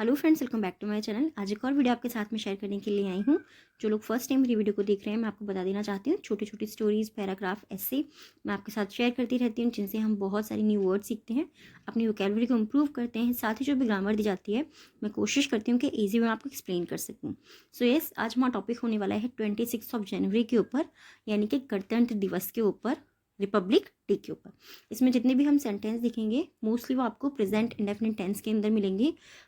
Hello friends, welcome back to my channel. आज एक और वीडियो आपके साथ में शेयर करने के लिए आई हूँ। जो लोग फर्स्ट टाइम मेरी वीडियो को देख रहे हैं, मैं आपको बता देना चाहती हूँ, छोटी छोटी स्टोरीज, पैराग्राफ, ऐसे मैं आपके साथ शेयर करती रहती हूँ, जिनसे हम बहुत सारी न्यू वर्ड सीखते हैं, अपनी वोकैबुलरी को इम्प्रूव करते हैं। साथ ही जो भी ग्रामर दी जाती है, मैं कोशिश करती हूँ कि ईजी में आपको एक्सप्लेन कर सकूँ। सो यस, आज हमारा टॉपिक होने वाला है 26 जनवरी के ऊपर, यानी कि गणतंत्र दिवस के ऊपर, रिपब्लिक डे के ऊपर। इसमें जितने भी हम सेंटेंस देखेंगे, मोस्टली वो आपको प्रेजेंट इंडेफिनिट टेंस के अंदर मिलेंगे,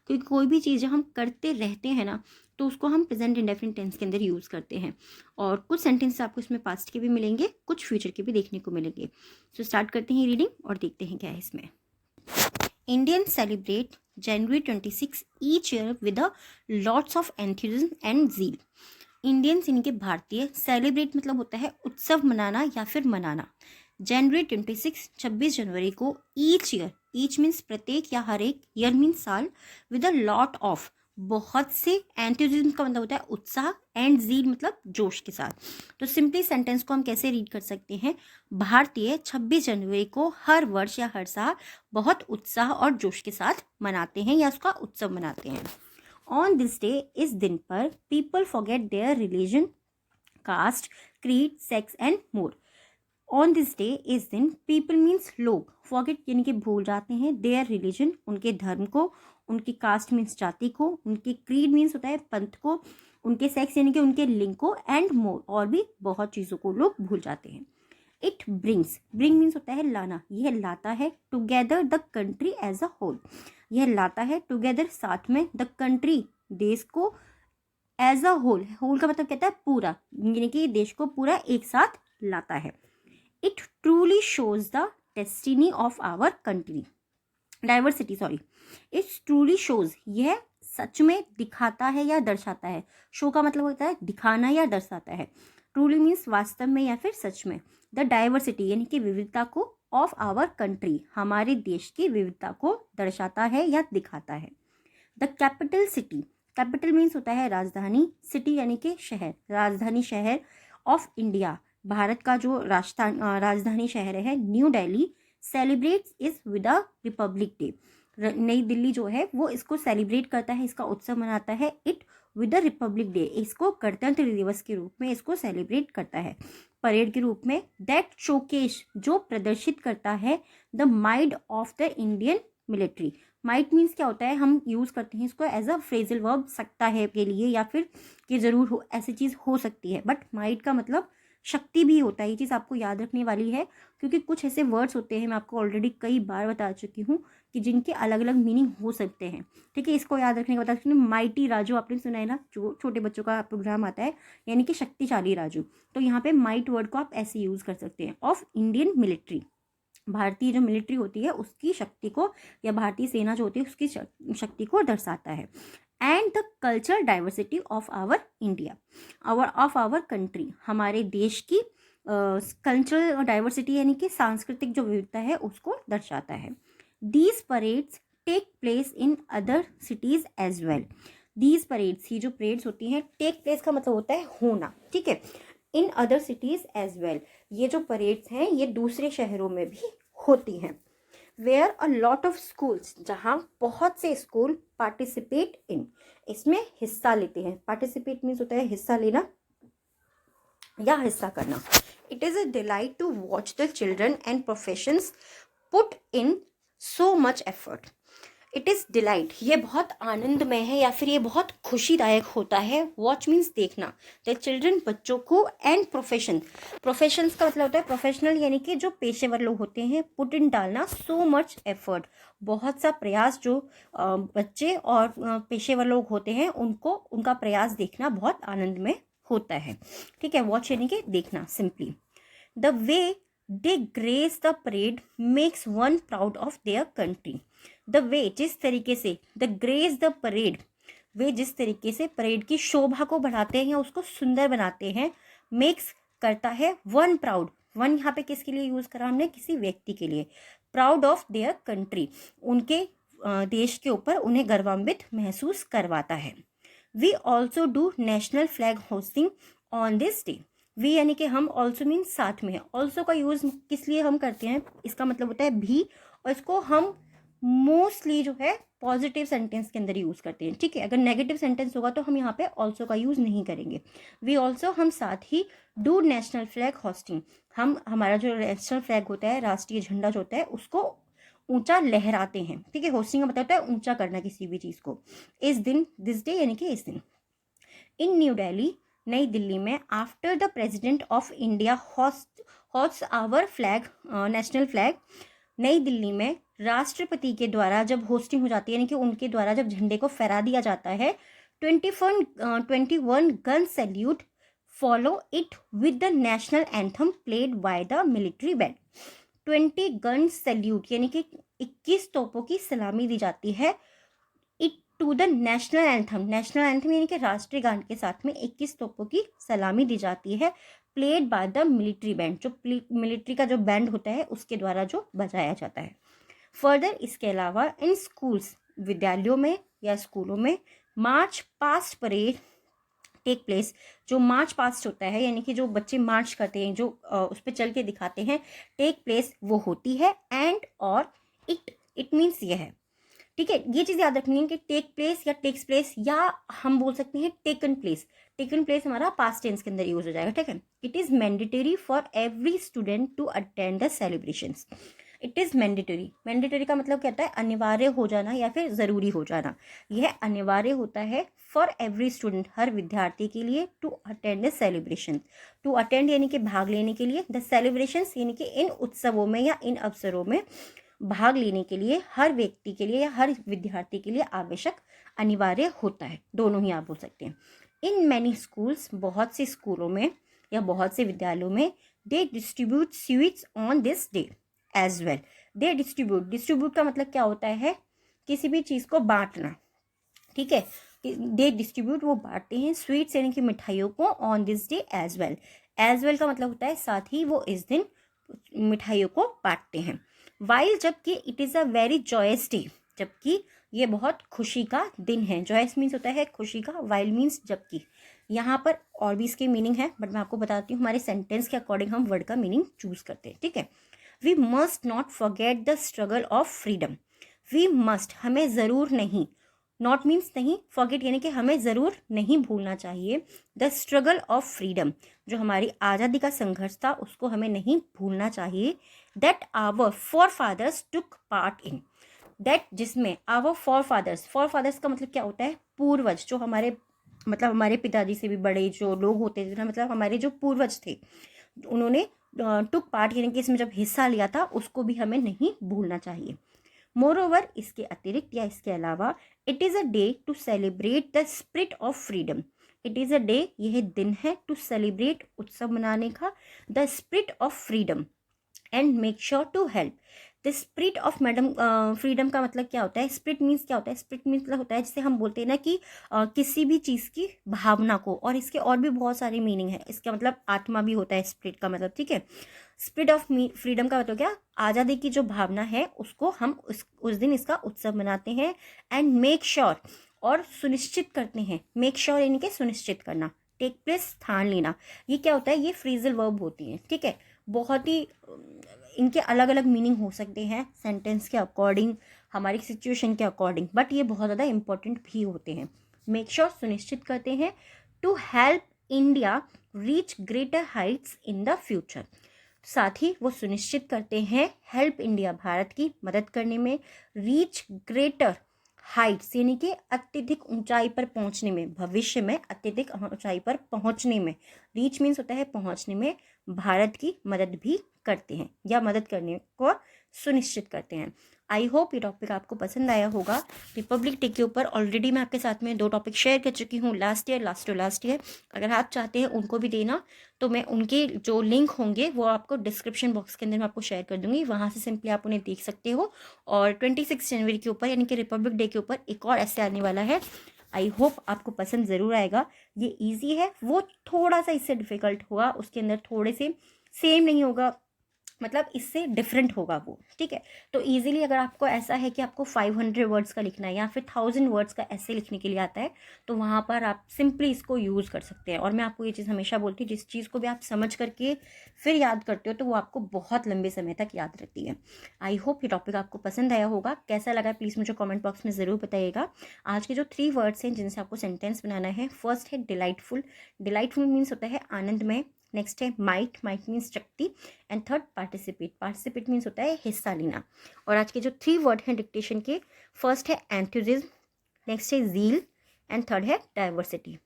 क्योंकि कोई भी चीज़ हम करते रहते हैं ना, तो उसको हम प्रेजेंट इंडेफिनिट टेंस के अंदर यूज़ करते हैं। और कुछ सेंटेंस आपको इसमें पास्ट के भी मिलेंगे, कुछ फ्यूचर के भी देखने को मिलेंगे। सो स्टार्ट करते हैं रीडिंग और देखते हैं क्या है इसमें। Indians celebrate January 26 each year with a lots of enthusiasm and zeal. Indians यानी कि भारतीय, सेलिब्रेट मतलब होता है उत्सव मनाना या फिर मनाना। जनवरी 26 जनवरी को ईच ईयर, ईच मीन्स प्रत्येक या हर एक, ईयर मीन्स साल, विद अ लॉट ऑफ बहुत से, एंथुसिज्म का मतलब होता है उत्साह, एंड ज़ील मतलब जोश के साथ। तो सिंपली सेंटेंस को हम कैसे रीड कर सकते हैं? भारतीय 26 जनवरी को हर वर्ष या हर साल बहुत उत्साह और जोश के साथ मनाते हैं या उसका उत्सव मनाते हैं। ऑन दिस डे, इस दिन पर, people forget their religion, caste, creed, sex and more. On this day, इस दिन, पीपल मीन्स लोग, फॉरगेट यानी कि भूल जाते हैं, देयर रिलीजन उनके धर्म को, उनकी कास्ट मीन्स जाति को, उनके क्रीड मीन्स होता है पंथ को, उनके सेक्स यानी कि उनके लिंग को, एंड मोर और भी बहुत चीज़ों को लोग भूल जाते हैं। इट ब्रिंग्स, ब्रिंग मीन्स होता है लाना, यह लाता है, together the country as a whole, यह लाता है टुगेदर साथ में, द कंट्री देश को, एज अ होल, होल का मतलब कहता है पूरा, यानी कि देश को पूरा एक साथ लाता है। It truly shows the destiny of our country, diversity, sorry, it truly shows, यह सच में दिखाता है या दर्शाता है। शो का मतलब होता है दिखाना या दर्शाता है। ट्रूली मीन्स वास्तव में या फिर सच में। द डाइवर्सिटी यानी कि विविधता को, ऑफ आवर कंट्री हमारे देश की विविधता को दर्शाता है या दिखाता है। The capital city, capital means होता है राजधानी, सिटी यानी कि शहर, राजधानी शहर ऑफ इंडिया, भारत का जो राजधानी शहर है न्यू दिल्ली, सेलिब्रेट्स इस विद अ रिपब्लिक डे, नई दिल्ली जो है वो इसको सेलिब्रेट करता है, इसका उत्सव मनाता है, it with the Republic day, इसको गणतंत्र दिवस के रूप में इसको सेलिब्रेट करता है, परेड के रूप में। दैट शोकेश, जो प्रदर्शित करता है, the might of the Indian military, might means क्या होता है, हम यूज़ करते हैं इसको एज अ फ्रेजल वर्ब, सकता है के लिए, या फिर कि ज़रूर हो ऐसी चीज़ हो सकती है, बट माइट का मतलब शक्ति भी होता है। ये चीज़ आपको याद रखने वाली है, क्योंकि कुछ ऐसे वर्ड्स होते हैं, मैं आपको ऑलरेडी कई बार बता चुकी हूँ, कि जिनके अलग अलग मीनिंग हो सकते हैं। ठीक है, इसको याद रखने का बता सकती हूँ। माइटी राजू आपने सुना है ना, जो छोटे बच्चों का प्रोग्राम आता है, यानी कि शक्तिशाली राजू, तो यहाँ पे माइट वर्ड को आप ऐसे यूज़ कर सकते हैं। ऑफ इंडियन मिलिट्री, भारतीय जो मिलिट्री होती है उसकी शक्ति को, या भारतीय सेना जो होती है उसकी शक्ति को दर्शाता है। And the cultural diversity of our India, of our country, हमारे देश की कल्चरल डाइवर्सिटी यानी कि सांस्कृतिक जो विविधता है उसको दर्शाता है। These parades take place in other cities as well, these parades, ही जो परेड्स होती हैं, टेक प्लेस का मतलब होता है होना, ठीक है, in other cities as well, ये जो परेड्स हैं ये दूसरे शहरों में भी होती हैं। Where a lot of schools, जहाँ बहुत से स्कूल पार्टिसिपेट इन, इसमें हिस्सा लेते हैं। पार्टिसिपेट मीन्स होता है हिस्सा लेना या हिस्सा करना। It is a delight to watch the children and professions put in so much effort. It is delight, ये बहुत आनंदमय है या फिर ये बहुत खुशीदायक होता है। वॉच मीन्स देखना, द चिल्ड्रन बच्चों को, एंड प्रोफेशन, प्रोफेशंस का मतलब होता है प्रोफेशनल यानी कि जो पेशेवर लोग होते हैं, पुट इन डालना, सो मच एफर्ट बहुत सा प्रयास, जो बच्चे और पेशेवर लोग होते हैं उनको, उनका प्रयास देखना बहुत आनंदमय होता है। ठीक है, वॉच यानी कि देखना simply. The way they grace the parade makes one proud of their country, the way, जिस तरीके से, द ग्रेस द परेड, वे जिस तरीके से परेड की शोभा को बढ़ाते हैं, उसको सुंदर बनाते हैं, मेक्स करता है, वन प्राउड, वन यहाँ पे किसके लिए यूज़ करा हमने, किसी व्यक्ति के लिए, प्राउड ऑफ देयर कंट्री, उनके देश के ऊपर उन्हें गर्वान्वित महसूस करवाता है। We also do national flag hosting on this day, we यानी कि हम, ऑल्सो मीन साथ में है। ऑल्सो का यूज़ किस लिए हम करते हैं, इसका मतलब होता है भी, और इसको हम मोस्टली जो है पॉजिटिव सेंटेंस के अंदर यूज़ करते हैं, ठीक है। अगर नेगेटिव सेंटेंस होगा तो हम यहाँ पे ऑल्सो का यूज़ नहीं करेंगे। वी ऑल्सो, हम साथ ही डू नेशनल फ्लैग होस्टिंग, हम हमारा जो नेशनल फ्लैग होता है, राष्ट्रीय झंडा जो होता है, उसको ऊंचा लहराते हैं, ठीक है। होस्टिंग का मतलब होता है ऊंचा करना किसी भी चीज़ को। इस दिन, दिस डे यानी कि इस दिन। इन न्यू दिल्ली, नई दिल्ली में, after the president of India hosts our flag, national flag, नई दिल्ली में राष्ट्रपति के द्वारा जब होस्टिंग हो जाती है, यानी कि उनके द्वारा जब झंडे को फहरा दिया जाता है, 21 gun salute follow it with the national anthem played by the military band. 20 gun salute यानी कि 21 तोपों की सलामी दी जाती है it to the national anthem यानी कि राष्ट्रीय गान के साथ में 21 तोपों की सलामी दी जाती है, played by the military band, जो मिलिट्री का जो बैंड होता है उसके द्वारा जो बजाया जाता है। फर्दर, इसके अलावा इन स्कूल्स, विद्यालयों में या स्कूलों में, march past parade take place, जो मार्च पास्ट होता है यानी कि जो बच्चे मार्च करते हैं, जो उस पर चल के दिखाते हैं, टेक प्लेस वो होती है, एंड और इट मीन्स ये है, ठीक है। ये चीज़ याद रखनी है कि टेक प्लेस या टेक्स प्लेस, या हम बोल सकते हैं टेकन प्लेस। टेकन प्लेस हमारा पास्ट टेंस के अंदर यूज हो जाएगा, ठीक है। It is mandatory for every student to attend the celebrations. It is mandatory, mandatory का मतलब क्या होता है, अनिवार्य हो जाना या फिर ज़रूरी हो जाना। यह अनिवार्य होता है फॉर एवरी स्टूडेंट, हर विद्यार्थी के लिए, to attend the celebration, to attend यानी कि भाग लेने के लिए, द सेलिब्रेशंस यानी कि इन उत्सवों में या इन अवसरों में भाग लेने के लिए हर व्यक्ति के लिए या हर विद्यार्थी के लिए आवश्यक, अनिवार्य होता है, दोनों ही आप बोल सकते हैं। इन मैनी स्कूल्स, बहुत से स्कूलों में या बहुत से विद्यालयों में, they distribute sweets on this day as well. They distribute का मतलब क्या होता है, किसी भी चीज़ को बांटना, ठीक है। दे डिस्ट्रीब्यूट, वो बांटते हैं, स्वीट्स यानी कि मिठाइयों को, on this day as well. As well का मतलब होता है साथ ही वो इस दिन मिठाइयों को बांटते हैं। वाइल, जबकि it is a very joyous day, जबकि ये बहुत खुशी का दिन है। जॉयस मीन्स होता है खुशी का, वाइल मीन्स जबकि। यहाँ पर और भी इसके मीनिंग है, बट मैं आपको बताती हूँ, हमारे सेंटेंस के अकॉर्डिंग हम वर्ड का मीनिंग चूज करते हैं, ठीक है। We must not forget the struggle of freedom. We must, हमें ज़रूर नहीं, नॉट मीन्स नहीं, फॉरगेट यानी कि हमें ज़रूर नहीं भूलना चाहिए, द स्ट्रगल ऑफ फ्रीडम, जो हमारी आज़ादी का संघर्ष था उसको हमें नहीं भूलना चाहिए, that our forefathers took part in, that जिसमें आवर फोर फादर्स का मतलब क्या होता है, पूर्वज, जो हमारे मतलब हमारे पिताजी से भी बड़े जो लोग होते थे, मतलब हमारे जो पूर्वज थे, उन्होंने टुक पार्ट यानी कि इसमें जब हिस्सा लिया था उसको भी हमें नहीं भूलना चाहिए। मोरओवर, इसके अतिरिक्त या इसके अलावा, it is a day to celebrate the spirit of freedom. It is a day, यह दिन है, टू सेलिब्रेट, उत्सव मनाने का, the spirit of freedom, and make sure to help the spirit of madam freedom का मतलब क्या होता है, स्पिरिट मीन्स क्या होता है, स्पिरिट मीन्स मतलब होता है जिसे हम बोलते हैं ना कि किसी भी चीज़ की भावना को, और इसके और भी बहुत सारे मीनिंग है, इसका मतलब आत्मा भी होता है स्पिरिट का मतलब, ठीक है। स्पिरिट ऑफ फ्रीडम का मतलब क्या, आज़ादी की जो भावना है उसको हम उस दिन इसका उत्सव मनाते हैं। एंड मेक श्योर, और सुनिश्चित करते हैं, मेक श्योर यानी कि सुनिश्चित करना, टेक प्लेस स्थान लेना, ये क्या होता है, ये फ्रीजल वर्ब होती है, ठीक है। बहुत ही इनके अलग अलग मीनिंग हो सकते हैं सेंटेंस के अकॉर्डिंग, हमारी सिचुएशन के अकॉर्डिंग, बट ये बहुत ज़्यादा इंपॉर्टेंट भी होते हैं। मेक श्योर सुनिश्चित करते हैं, to help India reach greater heights in the future, साथ ही वो सुनिश्चित करते हैं, हेल्प इंडिया भारत की मदद करने में, रीच ग्रेटर हाइट्स यानी कि अत्यधिक ऊंचाई पर पहुंचने में, भविष्य में अत्यधिक ऊंचाई पर पहुंचने में, रीच मीन्स होता है पहुंचने में, भारत की मदद भी करते हैं या मदद करने को सुनिश्चित करते हैं। आई होप ये टॉपिक आपको पसंद आया होगा। रिपब्लिक डे के ऊपर ऑलरेडी मैं आपके साथ में 2 टॉपिक शेयर कर चुकी हूँ लास्ट ईयर। अगर आप चाहते हैं उनको भी देना तो मैं उनके जो लिंक होंगे वो आपको डिस्क्रिप्शन बॉक्स के अंदर मैं आपको शेयर कर दूंगी, वहाँ से सिंपली आप उन्हें देख सकते हो। और 26 जनवरी के ऊपर यानी कि रिपब्लिक डे के ऊपर एक और ऐसे आने वाला है, आई होप आपको पसंद ज़रूर आएगा। ये ईजी है, वो थोड़ा सा इससे डिफ़िकल्ट होगा, उसके अंदर थोड़े से सेम नहीं होगा, मतलब इससे डिफरेंट होगा वो, ठीक है। तो इजीली अगर आपको ऐसा है कि आपको 500 वर्ड्स का लिखना है या फिर 1000 वर्ड्स का ऐसे लिखने के लिए आता है, तो वहाँ पर आप सिंपली इसको यूज़ कर सकते हैं। और मैं आपको ये चीज़ हमेशा बोलती हूँ, जिस चीज़ को भी आप समझ करके फिर याद करते हो तो वो आपको बहुत लंबे समय तक याद रहती है। आई होप ये टॉपिक आपको पसंद आया होगा। कैसा लगा प्लीज़ मुझे कॉमेंट बॉक्स में ज़रूर बताइएगा। आज के जो 3 वर्ड्स हैं जिनसे आपको सेंटेंस बनाना है, फर्स्ट है डिलाइटफुल। डिलाइटफुल मीन्स होता है आनंदमय। नेक्स्ट है माइट, माइट मीन्स शक्ति। And third participate, participate means होता है हिस्सा लेना। और आज के जो 3 वर्ड हैं डिक्टेशन के, फर्स्ट है एंथुजिज्म, नेक्स्ट है ज़ील एंड थर्ड है diversity.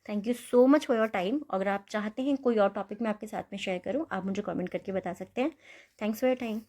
Thank you so much for your time. अगर आप चाहते हैं कोई और टॉपिक मैं आपके साथ में शेयर करूं, आप मुझे कमेंट करके बता सकते हैं। Thanks for your time.